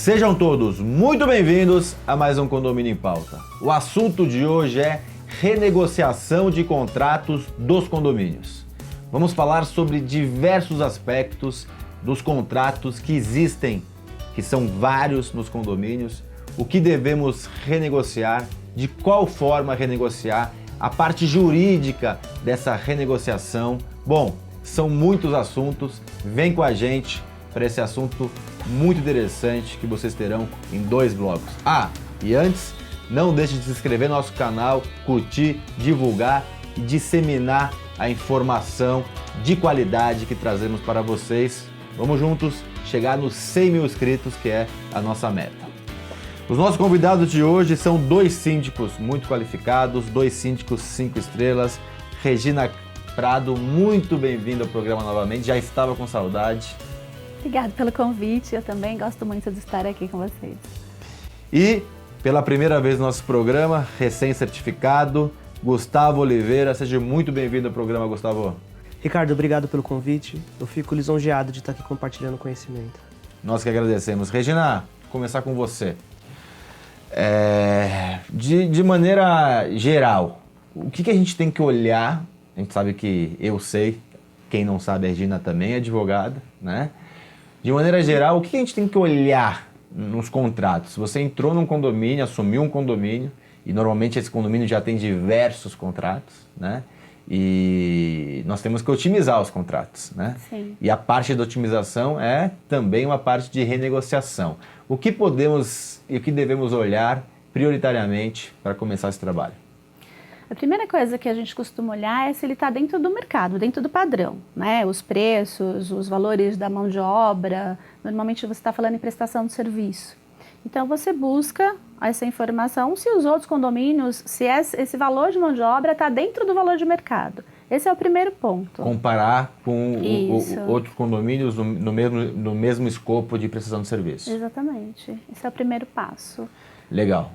Sejam todos muito bem-vindos a mais um Condomínio em Pauta. O assunto de hoje é renegociação de contratos dos condomínios. Vamos falar sobre diversos aspectos dos contratos que existem, que são vários nos condomínios, o que devemos renegociar, de qual forma renegociar, a parte jurídica dessa renegociação. Bom, são muitos assuntos, vem com a gente para esse assunto muito interessante que vocês terão em 2 blocos. E antes, não deixe de se inscrever no nosso canal, curtir, divulgar e disseminar a informação de qualidade que trazemos para vocês. Vamos juntos chegar nos 100 mil inscritos, que é a nossa meta. Os nossos convidados de hoje são 2 síndicos muito qualificados, 2 síndicos 5 estrelas. Regina Prado, muito bem-vinda ao programa novamente, já estava com saudade. Obrigada pelo convite, eu também gosto muito de estar aqui com vocês. E, pela primeira vez no nosso programa, recém-certificado, Gustavo Oliveira. Seja muito bem-vindo ao programa, Gustavo. Ricardo, obrigado pelo convite. Eu fico lisonjeado de estar aqui compartilhando conhecimento. Nós que agradecemos. Regina, vou começar com você. De maneira geral, o que a gente tem que olhar? A gente sabe que eu sei, quem não sabe, a Regina também é advogada, né? De maneira geral, o que a gente tem que olhar nos contratos? Você entrou num condomínio, assumiu um condomínio, e normalmente esse condomínio já tem diversos contratos, né? E nós temos que otimizar os contratos, né? Sim. E a parte da otimização é também uma parte de renegociação. O que podemos e o que devemos olhar prioritariamente para começar esse trabalho? A primeira coisa que a gente costuma olhar é se ele está dentro do mercado, dentro do padrão, né? Os preços, os valores da mão de obra, normalmente você está falando em prestação de serviço. Então você busca essa informação se os outros condomínios, se esse valor de mão de obra está dentro do valor de mercado. Esse é o primeiro ponto. Comparar com outros condomínios no mesmo escopo de prestação de serviço. Exatamente. Esse é o primeiro passo. Legal.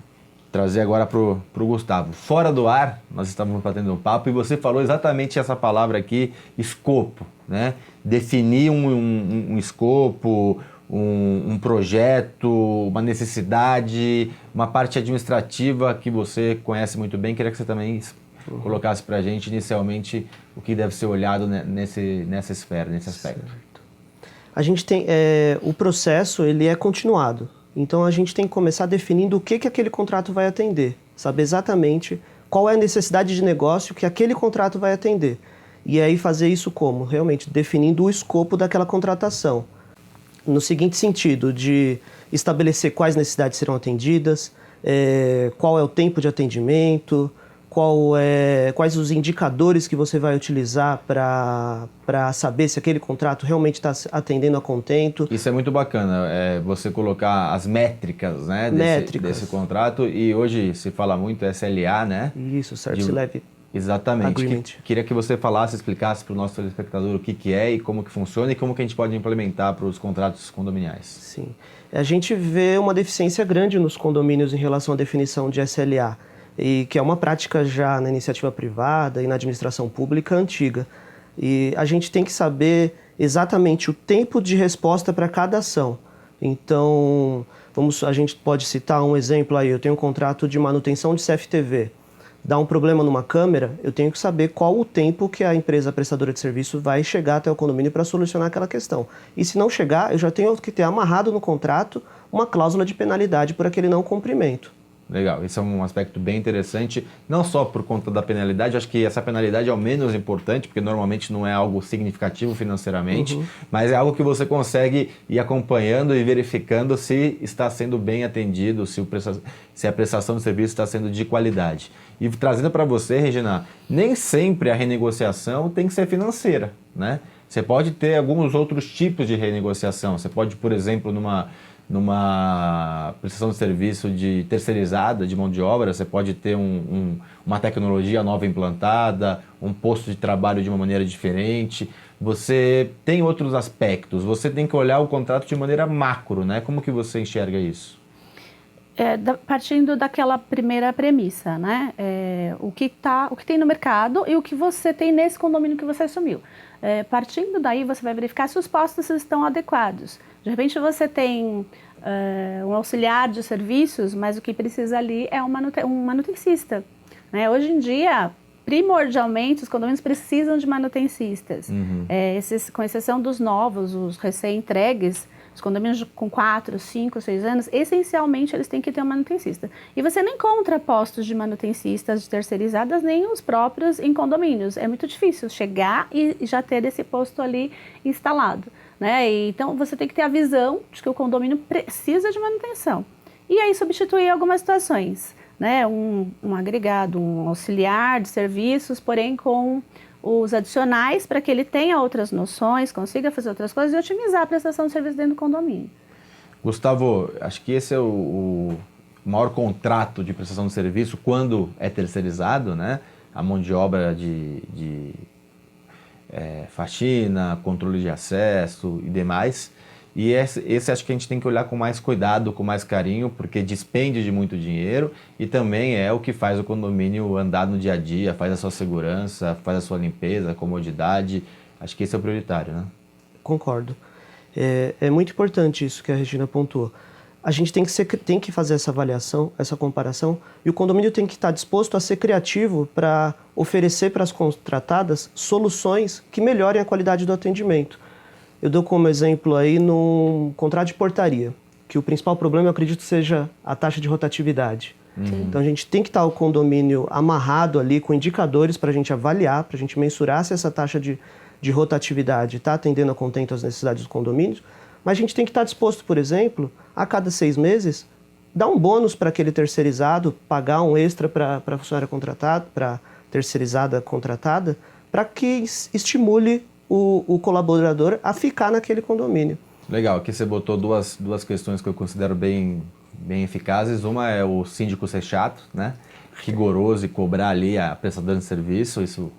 Trazer agora para o Gustavo. Fora do ar, nós estávamos batendo um papo e você falou exatamente essa palavra aqui, escopo, né? Definir um escopo, um projeto, uma necessidade, uma parte administrativa que você conhece muito bem. Queria que você também colocasse para a gente inicialmente o que deve ser olhado nessa esfera, nesse aspecto. Certo. A gente tem, o processo ele é continuado. Então a gente tem que começar definindo o que aquele contrato vai atender, saber exatamente qual é a necessidade de negócio que aquele contrato vai atender. E aí fazer isso como? Realmente definindo o escopo daquela contratação. No seguinte sentido, de estabelecer quais necessidades serão atendidas, qual é o tempo de atendimento, quais os indicadores que você vai utilizar para saber se aquele contrato realmente está atendendo a contento. Isso é muito bacana, você colocar as métricas, né, desse contrato, e hoje se fala muito SLA, né? Isso, Service Level Exatamente. Agreement. Queria que você explicasse para o nosso telespectador o que é e como que funciona e como que a gente pode implementar para os contratos condominiais. Sim. A gente vê uma deficiência grande nos condomínios em relação à definição de SLA, e que é uma prática já na iniciativa privada e na administração pública antiga. E a gente tem que saber exatamente o tempo de resposta para cada ação. Então, a gente pode citar um exemplo aí, eu tenho um contrato de manutenção de CFTV. Dá um problema numa câmera, eu tenho que saber qual o tempo que a empresa prestadora de serviço vai chegar até o condomínio para solucionar aquela questão. E se não chegar, eu já tenho que ter amarrado no contrato uma cláusula de penalidade por aquele não cumprimento. Legal, isso é um aspecto bem interessante, não só por conta da penalidade, acho que essa penalidade é o menos importante, porque normalmente não é algo significativo financeiramente, mas é algo que você consegue ir acompanhando e verificando se está sendo bem atendido, se a prestação de serviço está sendo de qualidade. E trazendo para você, Regina, nem sempre a renegociação tem que ser financeira, né? Você pode ter alguns outros tipos de renegociação, você pode, por exemplo, numa prestação de serviço terceirizada de mão de obra, você pode ter uma tecnologia nova implantada, um posto de trabalho de uma maneira diferente. Você tem outros aspectos, você tem que olhar o contrato de maneira macro, né? Como que você enxerga isso? Partindo daquela primeira premissa, né? O que tem no mercado e o que você tem nesse condomínio que você assumiu. Partindo daí, você vai verificar se os postos estão adequados. De repente, você tem um auxiliar de serviços, mas o que precisa ali é um manutencista, né? Hoje em dia, primordialmente, os condomínios precisam de manutencistas. Com exceção dos novos, os recém-entregues, os condomínios com 4, 5, 6 anos, essencialmente eles têm que ter um manutencista. E você não encontra postos de manutencistas de terceirizadas, nem os próprios em condomínios. É muito difícil chegar e já ter esse posto ali instalado, né? Então você tem que ter a visão de que o condomínio precisa de manutenção. E aí substituir algumas situações, né? Um agregado, um auxiliar de serviços, porém com os adicionais para que ele tenha outras noções, consiga fazer outras coisas e otimizar a prestação de serviço dentro do condomínio. Gustavo, acho que esse é o maior contrato de prestação de serviço quando é terceirizado, né? A mão de obra de faxina, controle de acesso e demais. E esse acho que a gente tem que olhar com mais cuidado, com mais carinho, porque despende de muito dinheiro e também é o que faz o condomínio andar no dia a dia, faz a sua segurança, faz a sua limpeza, a comodidade. Acho que esse é o prioritário, né? Concordo. É muito importante isso que a Regina pontuou. A gente tem que fazer essa avaliação, essa comparação, e o condomínio tem que estar disposto a ser criativo para oferecer para as contratadas soluções que melhorem a qualidade do atendimento. Eu dou como exemplo aí num contrato de portaria, que o principal problema, eu acredito, seja a taxa de rotatividade. Então a gente tem que estar o condomínio amarrado ali com indicadores para a gente avaliar, para a gente mensurar se essa taxa de rotatividade está atendendo a contento às necessidades dos condomínios, mas a gente tem que estar disposto, por exemplo, a cada 6 meses, dar um bônus para aquele terceirizado, pagar um extra para a funcionária contratada, para a terceirizada contratada, para que estimule o colaborador a ficar naquele condomínio. Legal, aqui você botou duas questões que eu considero bem eficazes. Uma é o síndico ser chato, né? Rigoroso e cobrar ali a prestadora de serviço, isso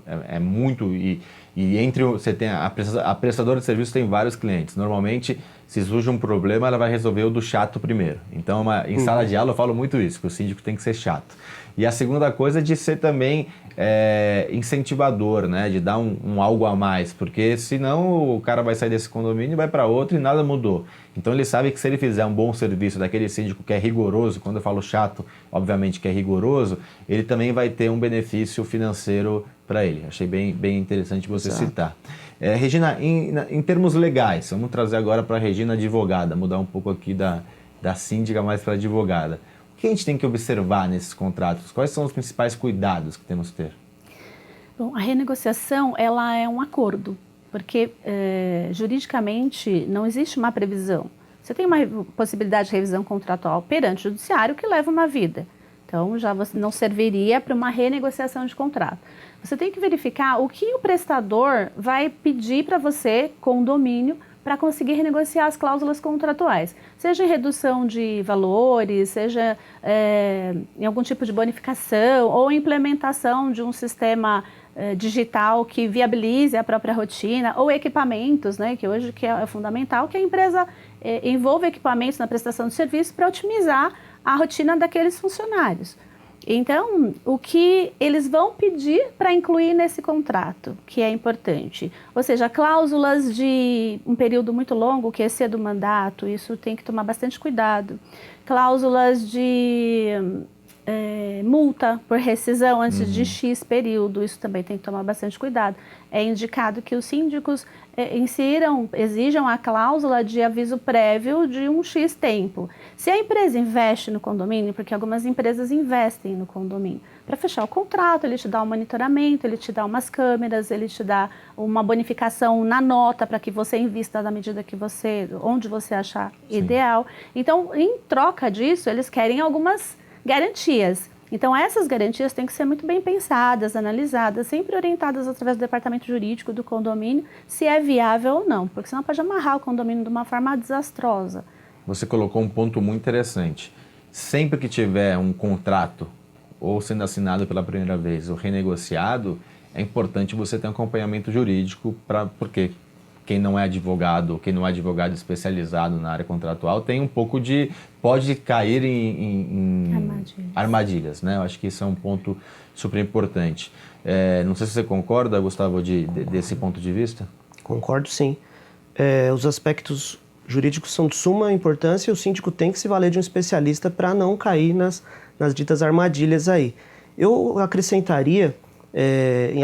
é muito... E entre você tem a prestadora de serviço tem vários clientes. Normalmente, se surge um problema, ela vai resolver o do chato primeiro. Então, em sala de aula eu falo muito isso, que o síndico tem que ser chato. E a segunda coisa é de ser também incentivador, né? De dar um algo a mais, porque senão o cara vai sair desse condomínio e vai para outro e nada mudou. Então ele sabe que se ele fizer um bom serviço daquele síndico que é rigoroso, quando eu falo chato, obviamente que é rigoroso, ele também vai ter um benefício financeiro para ele. Achei bem interessante você citar. Regina, em termos legais, vamos trazer agora para a Regina advogada, mudar um pouco aqui da síndica mais para advogada. O que a gente tem que observar nesses contratos? Quais são os principais cuidados que temos que ter? Bom, a renegociação ela é um acordo, porque juridicamente não existe uma previsão. Você tem uma possibilidade de revisão contratual perante o judiciário que leva uma vida. Então, já você não serviria para uma renegociação de contrato. Você tem que verificar o que o prestador vai pedir para você, condomínio, para conseguir renegociar as cláusulas contratuais. Seja em redução de valores, seja em algum tipo de bonificação ou implementação de um sistema digital que viabilize a própria rotina, ou equipamentos, né, que hoje é fundamental, que a empresa envolva equipamentos na prestação de serviço para otimizar a rotina daqueles funcionários. Então, o que eles vão pedir para incluir nesse contrato, que é importante, ou seja, cláusulas de um período muito longo, que exceda o mandato, isso tem que tomar bastante cuidado. Cláusulas de multa por rescisão antes de X período, isso também tem que tomar bastante cuidado. É indicado que os síndicos exijam a cláusula de aviso prévio de um X tempo. Se a empresa investe no condomínio, porque algumas empresas investem no condomínio, para fechar o contrato, ele te dá um monitoramento, ele te dá umas câmeras, ele te dá uma bonificação na nota para que você invista na medida que onde você achar ideal. Então, em troca disso, eles querem algumas garantias. Então, essas garantias têm que ser muito bem pensadas, analisadas, sempre orientadas através do departamento jurídico do condomínio, se é viável ou não, porque senão pode amarrar o condomínio de uma forma desastrosa. Você colocou um ponto muito interessante. Sempre que tiver um contrato, ou sendo assinado pela primeira vez, ou renegociado, é importante você ter um acompanhamento jurídico, porque quem não é advogado especializado na área contratual, tem um pouco pode cair em armadilhas, né? Eu acho que isso é um ponto super importante. Não sei se você concorda, Gustavo, desse ponto de vista? Concordo, sim. Os aspectos jurídicos são de suma importância e o síndico tem que se valer de um especialista para não cair nas ditas armadilhas aí. Eu acrescentaria,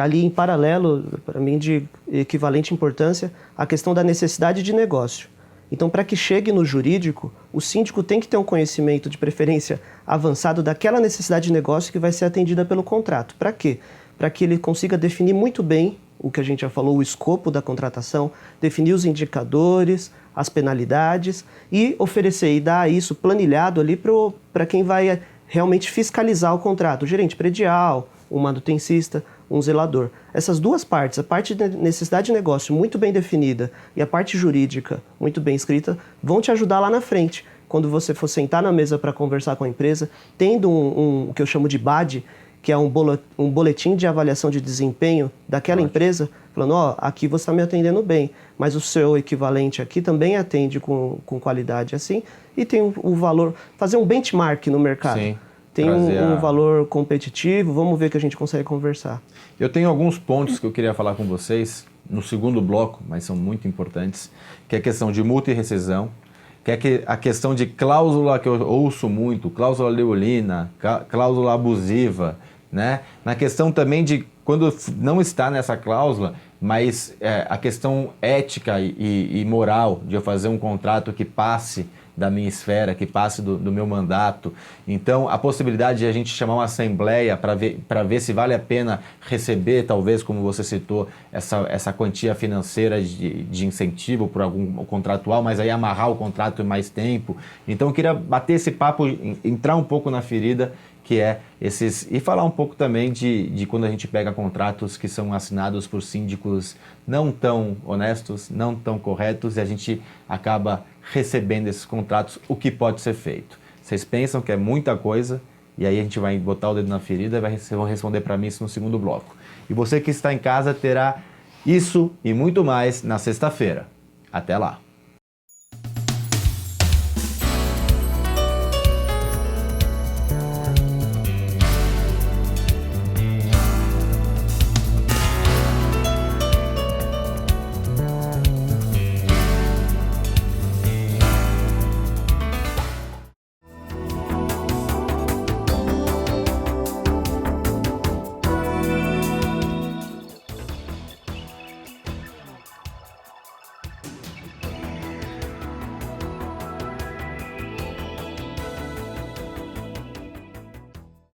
ali em paralelo, para mim de equivalente importância, a questão da necessidade de negócio. Então, para que chegue no jurídico, o síndico tem que ter um conhecimento, de preferência avançado, daquela necessidade de negócio que vai ser atendida pelo contrato. Para quê? Para que ele consiga definir muito bem o que a gente já falou, o escopo da contratação, definir os indicadores, as penalidades e oferecer e dar isso planilhado ali para quem vai realmente fiscalizar o contrato, o gerente predial, um manutencista, um zelador. Essas duas partes, a parte de necessidade de negócio muito bem definida e a parte jurídica muito bem escrita, vão te ajudar lá na frente. Quando você for sentar na mesa para conversar com a empresa, tendo o que eu chamo de BAD, que é um boletim de avaliação de desempenho daquela empresa, falando, aqui você está me atendendo bem, mas o seu equivalente aqui também atende com qualidade assim, e tem o valor, fazer um benchmark no mercado. Sim. Tem um valor competitivo, vamos ver que a gente consegue conversar. Eu tenho alguns pontos que eu queria falar com vocês no segundo bloco, mas são muito importantes, que é a questão de multa e rescisão, que é a questão de cláusula, que eu ouço muito, cláusula leolina, cláusula abusiva, né? Na questão também de quando não está nessa cláusula, mas a questão ética e moral de eu fazer um contrato que passe da minha esfera, que passe do meu mandato. Então, a possibilidade de a gente chamar uma assembleia para ver se vale a pena receber, talvez, como você citou, essa quantia financeira de incentivo por algum contratual, mas aí amarrar o contrato em mais tempo. Então, eu queria bater esse papo, entrar um pouco na ferida, que é e falar um pouco também de quando a gente pega contratos que são assinados por síndicos não tão honestos, não tão corretos, e a gente acaba recebendo esses contratos, o que pode ser feito. Vocês pensam que é muita coisa, e aí a gente vai botar o dedo na ferida e vocês vão responder para mim isso no segundo bloco. E você que está em casa terá isso e muito mais na sexta-feira. Até lá!